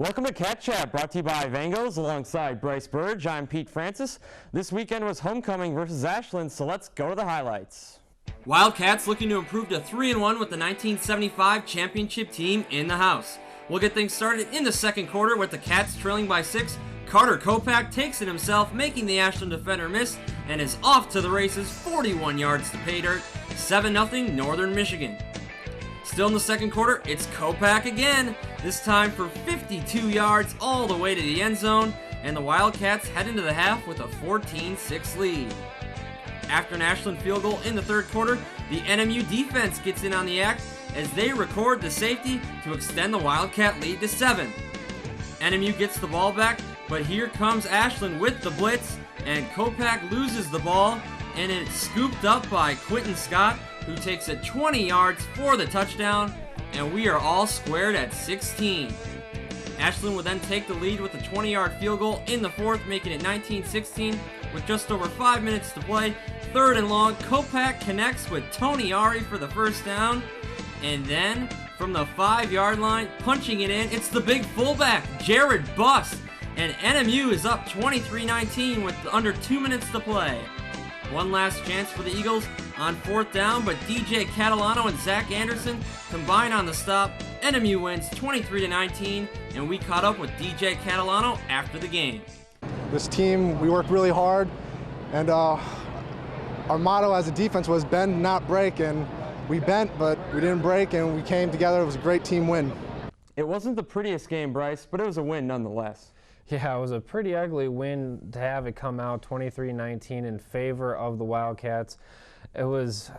Welcome to Cat Chat, brought to you by Vangos alongside Bryce Burge. I'm Pete Francis. This weekend was homecoming versus Ashland, so let's go to the highlights. Wildcats looking to improve to 3-1 with the 1975 championship team in the house. We'll get things started in the second quarter with the Cats trailing by 6. Carter Kopak takes it himself, making the Ashland defender miss, and is off to the races, 41 yards to pay dirt, 7-0 Northern Michigan. Still in the second quarter, it's Kopak again, this time for 52 yards all the way to the end zone, and the Wildcats head into the half with a 14-6 lead. After an Ashland field goal in the third quarter, the NMU defense gets in on the act as they record the safety to extend the Wildcat lead to 7. NMU gets the ball back, but here comes Ashland with the blitz, and Kopak loses the ball, and it's scooped up by Quentin Scott, who takes it 20 yards for the touchdown, and we are all squared at 16. Ashland would then take the lead with a 20-yard field goal in the fourth, making it 19-16 with just over 5 minutes to play. Third and long, Kopak connects with Tony Ari for the first down, and then from the 5-yard line, punching it in, it's the big fullback, Jared Buss, and NMU is up 23-19 with under 2 minutes to play. One last chance for the Eagles on fourth down, but DJ Catalano and Zach Anderson combine on the stop. NMU wins 23-19, and we caught up with DJ Catalano after the game. This team, we worked really hard, and our motto as a defense was bend, not break, and we bent, but we didn't break, and we came together. It was a great team win. It wasn't the prettiest game, Bryce, but it was a win nonetheless. Yeah, it was a pretty ugly win to have it come out 23-19 in favor of the Wildcats. It was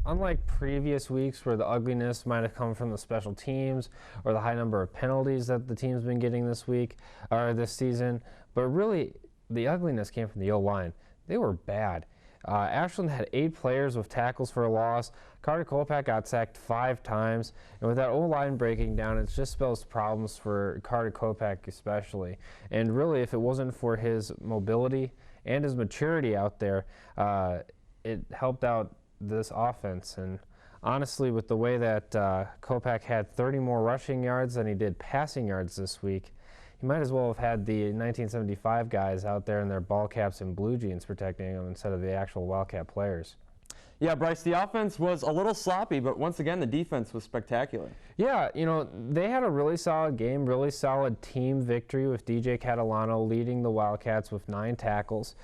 unlike previous weeks where the ugliness might have come from the special teams or the high number of penalties that the team's been getting this week or this season, but really the ugliness came from the O-line. They were bad. Ashland had 8 players with tackles for a loss. Carter Kopak got sacked 5 times, and with that O-line breaking down, it just spells problems for Carter Kopak especially. And really, if it wasn't for his mobility and his maturity out there, it helped out this offense. And honestly, with the way that Kopak had 30 more rushing yards than he did passing yards this week, he might as well have had the 1975 guys out there in their ball caps and blue jeans protecting him instead of the actual Wildcat players. Yeah, Bryce, the offense was a little sloppy, but once again, the defense was spectacular. Yeah, you know, they had a really solid game, really solid team victory with DJ Catalano leading the Wildcats with 9 tackles.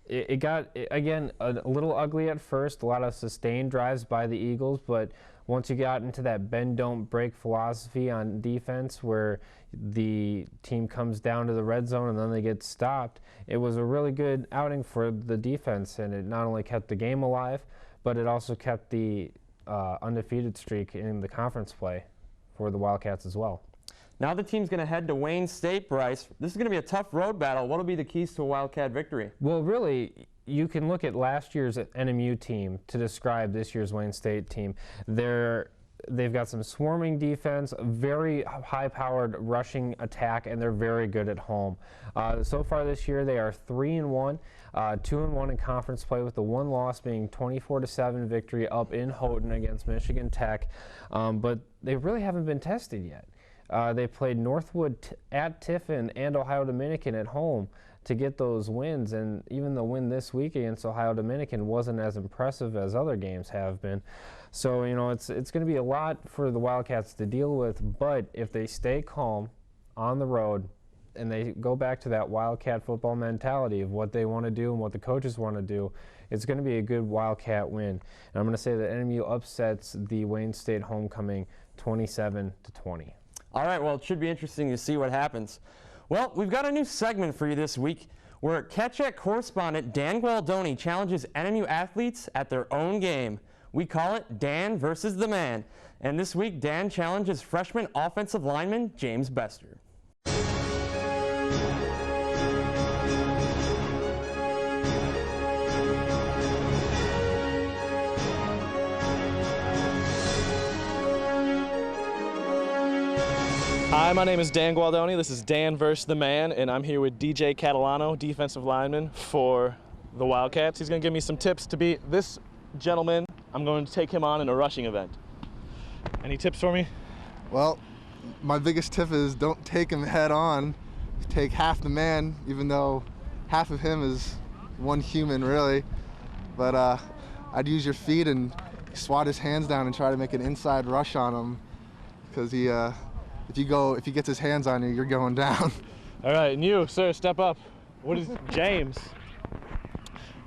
It got, again, a little ugly at first, a lot of sustained drives by the Eagles, but once you got into that bend, don't break philosophy on defense where the team comes down to the red zone and then they get stopped, it was a really good outing for the defense, and it not only kept the game alive, but it also kept the undefeated streak in the conference play for the Wildcats as well. Now the team's going to head to Wayne State, Bryce. This is going to be a tough road battle. What will be the keys to a Wildcat victory? Well, really, you can look at last year's NMU team to describe this year's Wayne State team. They've got some swarming defense, very high-powered rushing attack, and they're very good at home. So far this year, they are 3-1, 2-1 in conference play, with the one loss being 24-7 victory up in Houghton against Michigan Tech. But they really haven't been tested yet. They played Northwood at Tiffin and Ohio Dominican at home to get those wins, and even the win this week against Ohio Dominican wasn't as impressive as other games have been. So, you know, it's going to be a lot for the Wildcats to deal with, but if they stay calm on the road and they go back to that Wildcat football mentality of what they want to do and what the coaches want to do, it's going to be a good Wildcat win. And I'm going to say that NMU upsets the Wayne State homecoming 27-20. All right, well, it should be interesting to see what happens. Well, we've got a new segment for you this week where Cat Chat correspondent Dan Gualdoni challenges NMU athletes at their own game. We call it Dan versus the Man. And this week, Dan challenges freshman offensive lineman James Bester. Hi, my name is Dan Gualdoni. This is Dan vs. the Man, and I'm here with DJ Catalano, defensive lineman for the Wildcats. He's going to give me some tips to beat this gentleman. I'm going to take him on in a rushing event. Any tips for me? Well, my biggest tip is don't take him head on. Take half the man, even though half of him is one human, really. But I'd use your feet and swat his hands down and try to make an inside rush on him, because if he gets his hands on you, you're going down. All right, and you, sir, step up. What is James?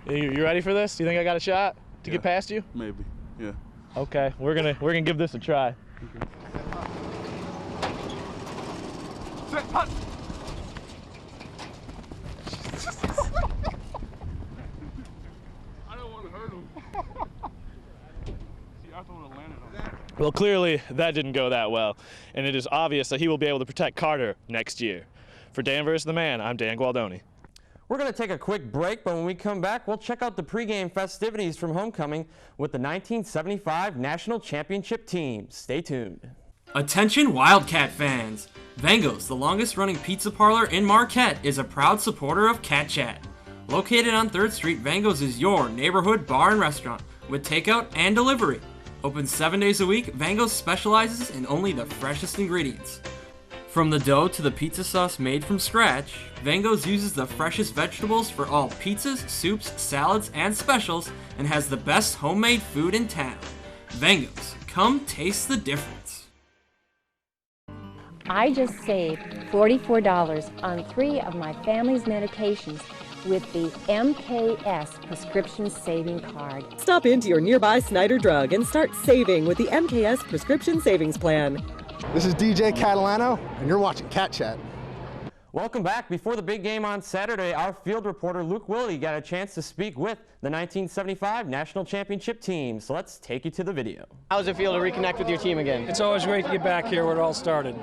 You ready for this? Do you think I got a shot to get past you? Maybe, yeah. Okay, we're gonna give this a try. Okay. I don't want to hurt him. See, I thought I landed on that. Well, clearly that didn't go that well, and it is obvious that he will be able to protect Carter next year. For Dan vs. the Man, I'm Dan Gualdoni. We're going to take a quick break, but when we come back, we'll check out the pregame festivities from homecoming with the 1975 National Championship team. Stay tuned. Attention Wildcat fans! Vango's, the longest-running pizza parlor in Marquette, is a proud supporter of Cat Chat. Located on 3rd Street, Vango's is your neighborhood bar and restaurant with takeout and delivery. Open 7 days a week, Vango's specializes in only the freshest ingredients. From the dough to the pizza sauce made from scratch, Vango's uses the freshest vegetables for all pizzas, soups, salads, and specials, and has the best homemade food in town. Vango's, come taste the difference. I just saved $44 on 3 of my family's medications with the MKS Prescription Saving Card. Stop into your nearby Snyder Drug and start saving with the MKS Prescription Savings Plan. This is DJ Catalano, and you're watching Cat Chat. Welcome back. Before the big game on Saturday, our field reporter Luke Willie got a chance to speak with the 1975 National Championship team. So let's take you to the video. How does it feel to reconnect with your team again? It's always great to get back here where it all started.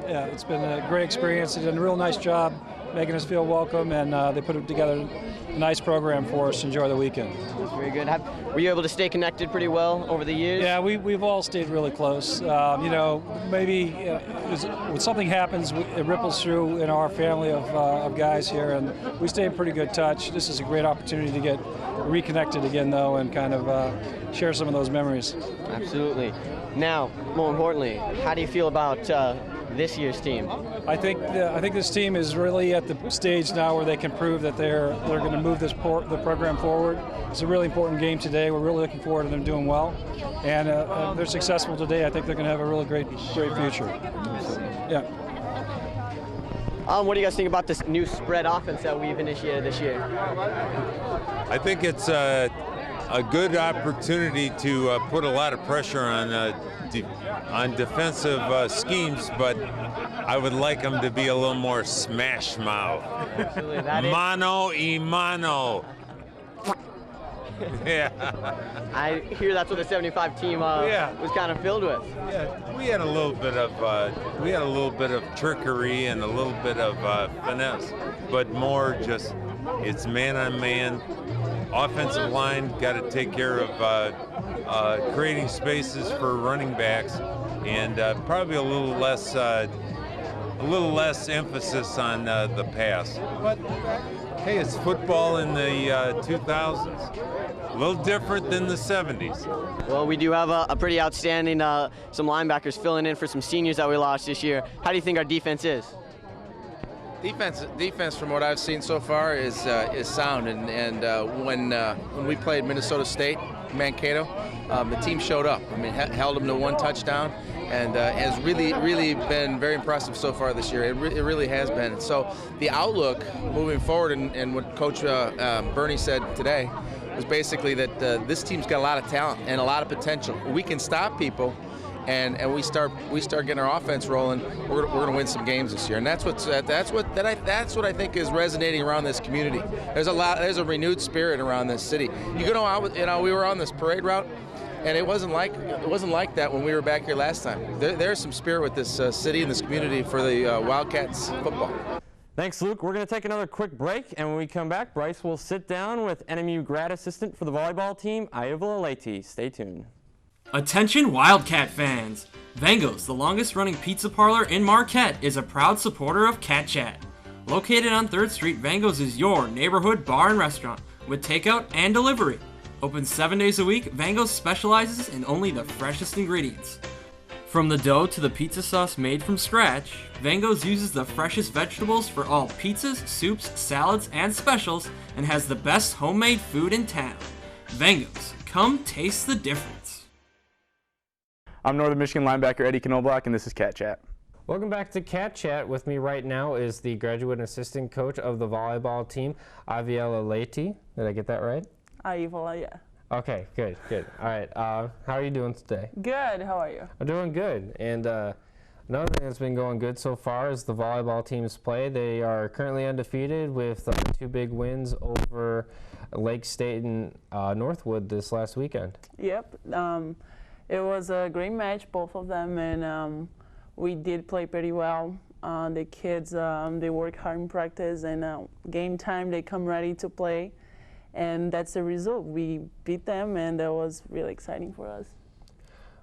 Yeah, it's been a great experience. They did a real nice job making us feel welcome, and they put together a nice program for us to enjoy the weekend. That's very good. Were you able to stay connected pretty well over the years? Yeah, we've all stayed really close. Maybe when something happens, it ripples through in our family of guys here, and we stay in pretty good touch. This is a great opportunity to get reconnected again, though, and kind of share some of those memories. Absolutely. Now, more importantly, how do you feel about this year's team? I think this team is really at the stage now where they can prove that they're going to move the program forward. It's a really important game today. We're really looking forward to them doing well, and if they're successful today, I think they're going to have a really great future. Yeah. What do you guys think about this new spread offense that we've initiated this year? I think it's a good opportunity to put a lot of pressure on defensive schemes, but I would like them to be a little more smash mouth. Mano y mano. Yeah. I hear that's what the 75 team was kind of filled with. Yeah, we had a little bit of trickery and a little bit of finesse, but more just it's man on man. Offensive line got to take care of creating spaces for running backs, and probably a little less emphasis on the pass. But hey, it's football in the 2000s. A little different than the 70s. Well, we do have a pretty outstanding some linebackers filling in for some seniors that we lost this year. How do you think our defense is? Defense, from what I've seen so far, is sound. And when we played Minnesota State, Mankato, the team showed up. I mean, held them to 1 touchdown, and has really been very impressive so far this year. It really has been. So the outlook moving forward, and what Coach Bernie said today, was basically that this team's got a lot of talent and a lot of potential. We can stop people. And we start getting our offense rolling. We're going to win some games this year, and that's what I think is resonating around this community. There's a renewed spirit around this city. We were on this parade route, and it wasn't like that when we were back here last time. There's some spirit with this city and this community for the Wildcats football. Thanks, Luke. We're going to take another quick break, and when we come back, Bryce will sit down with NMU grad assistant for the volleyball team, Hayvolla Leite. Stay tuned. Attention Wildcat fans! Vango's, the longest-running pizza parlor in Marquette, is a proud supporter of Cat Chat. Located on 3rd Street, Vango's is your neighborhood bar and restaurant with takeout and delivery. Open 7 days a week, Vango's specializes in only the freshest ingredients. From the dough to the pizza sauce made from scratch, Vango's uses the freshest vegetables for all pizzas, soups, salads, and specials, and has the best homemade food in town. Vango's, come taste the difference. I'm Northern Michigan linebacker Eddie Knoblauch, and this is Cat Chat. Welcome back to Cat Chat. With me right now is the graduate assistant coach of the volleyball team, Hayvolla Leite. Did I get that right? Hayvolla, yeah. Okay, good. All right, how are you doing today? Good, how are you? I'm doing good. And another thing that's been going good so far is the volleyball team's play. They are currently undefeated with 2 big wins over Lake State and Northwood this last weekend. Yep, it was a great match, both of them, and we did play pretty well. The kids, they work hard in practice, and game time they come ready to play. And that's the result. We beat them, and that was really exciting for us.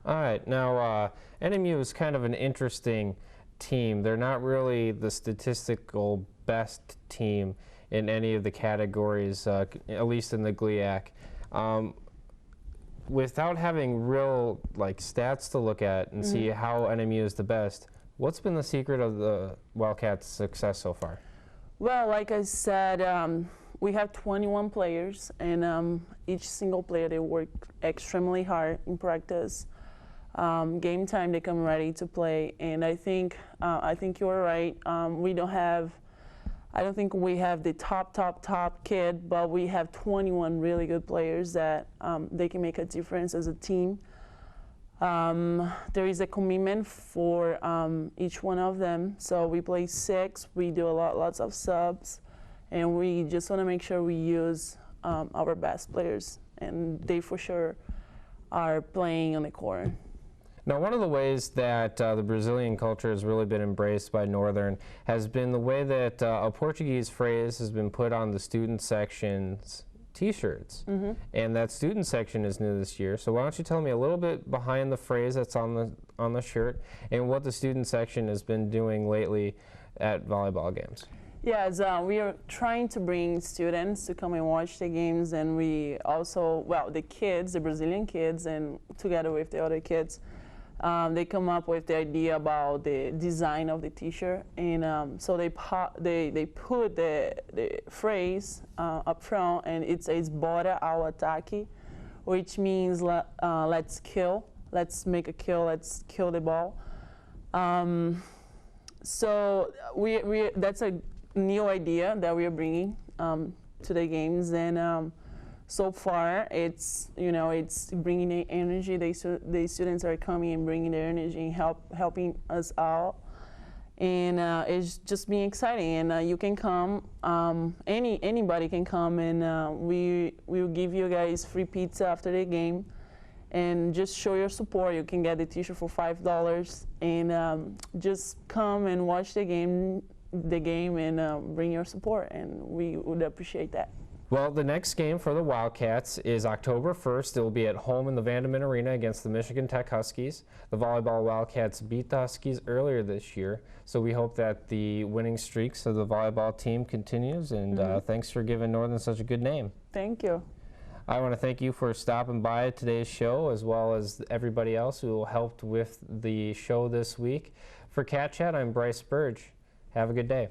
All right. Now, NMU is kind of an interesting team. They're not really the statistical best team in any of the categories, at least in the GLIAC. Without having real stats to look at and see how NMU is the best, what's been the secret of the Wildcats' success so far? Well, like I said, we have 21 players, and each single player, they work extremely hard in practice. Game time, they come ready to play, and I think you're right. I don't think we have the top kid, but we have 21 really good players that they can make a difference as a team. There is a commitment for each one of them. So we play 6. We do lots of subs. And we just want to make sure we use our best players, and they for sure are playing on the court. Now, one of the ways that the Brazilian culture has really been embraced by Northern has been the way that a Portuguese phrase has been put on the student section's T-shirts. And that student section is new this year. So why don't you tell me a little bit behind the phrase that's on the shirt and what the student section has been doing lately at volleyball games? Yes, we are trying to bring students to come and watch the games, and we also, the kids, the Brazilian kids, and together with the other kids, they come up with the idea about the design of the T-shirt, and so they put the phrase up front, and it says "Bora ao ataque," which means let's kill, let's make a kill, let's kill the ball. So that's a new idea that we are bringing to the games, and so far it's bringing the energy. The students are coming and bringing their energy and helping us out, and it's just been exciting. And you can come, anybody can come, and we will give you guys free pizza after the game. And just show your support. You can get the T-shirt for $5, and just come and watch the game and bring your support, and we would appreciate that. Well, the next game for the Wildcats is October 1st. It will be at home in the Vandeman Arena against the Michigan Tech Huskies. The volleyball Wildcats beat the Huskies earlier this year, so we hope that the winning streaks of the volleyball team continues, and thanks for giving Northern such a good name. Thank you. I want to thank you for stopping by today's show, as well as everybody else who helped with the show this week. For Cat Chat, I'm Bryce Burge. Have a good day.